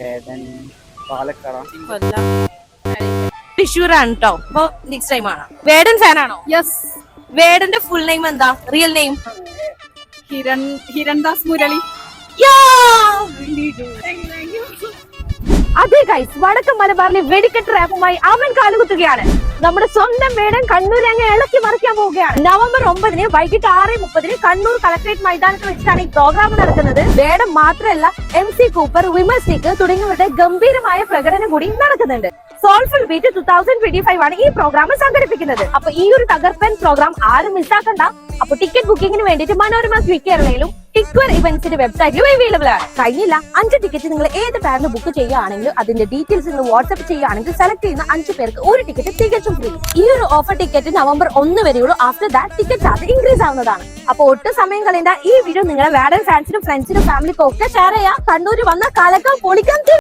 വേടൻ പാലക്കാട് തൃശ്ശൂരാണ് കേട്ടോ. അപ്പൊ നെക്സ്റ്റ് ടൈം ആണ്. വേടൻ ഫാൻ ആണോ? യെസ്. വേടന്റെ ഫുൾ നെയിം എന്താ? Real name? ഹിരൺദാസ് മുരളി. അതെ ഗൈസ്, വടക്കൻ മലബാറിലെ വെടിക്കെട്ട് റാപ്പുമായി അവൻ കാലുകുത്തുകയാണ്. നമ്മുടെ സ്വന്തം വേടൻ കണ്ണൂർ അങ്ങ് ഇളക്കി മറിക്കാൻ പോവുകയാണ്. നവംബർ 9 വൈകിട്ട് 6:30 കണ്ണൂർ കളക്ടറേറ്റ് മൈതാനത്ത് വെച്ചിട്ടാണ് ഈ പ്രോഗ്രാം നടക്കുന്നത്. വേടൻ മാത്രമല്ല MC കൂപ്പർ, വിമൽ സ്റ്റേക്ക് തുടങ്ങിയവരുടെ ഗംഭീരമായ പ്രകടനം കൂടി നടക്കുന്നുണ്ട്. സോൾഫുൾ ബീറ്റ് 2025 ആണ് ഈ പ്രോഗ്രാം സംഘടിപ്പിക്കുന്നത്. അപ്പൊ ഈ ഒരു തകർപ്പൻ പ്രോഗ്രാം ആരും മിസ്സാക്കണ്ട. അപ്പൊ ടിക്കറ്റ് ബുക്കിംഗിന് വേണ്ടിയിട്ട് മനോരമ ക്വിക്ക് കേരളയിലും ടിക്വർ ഇവന്റ്സിന്റെ വെബ്സൈറ്റിലും അവൈലബിൾ ആണ്. കഴിഞ്ഞില്ല 5 ടിക്കറ്റ് നിങ്ങൾ ഏത് പാരിന് ബുക്ക് ചെയ്യുകയാണെങ്കിലും അതിന്റെ ഡീറ്റെയിൽസ് നിങ്ങൾ വാട്സ്ആപ്പ് ചെയ്യുകയാണെങ്കിൽ സെലക്ട് ചെയ്യുന്ന 5 പേർക്ക് ഒരു ടിക്കറ്റ് തികച്ചും ഫ്രീ. ഈ ഒരു offer ticket November 1 വരെയുള്ളൂ. After that ticket charge increase ആവുന്നതാണ്. അപ്പൊ ഒട്ടും സമയം കളയണ്ട. ഈ വീഡിയോ നിങ്ങളെ വേടൻ ഫാൻസിനും ഫ്രണ്ട്സിനും ഫാമിലിക്കും ഒക്കെ ഷെയർ ചെയ്യാം. കണ്ണൂർ വന്ന കാലക്കാൻ പൊളിക്കാൻ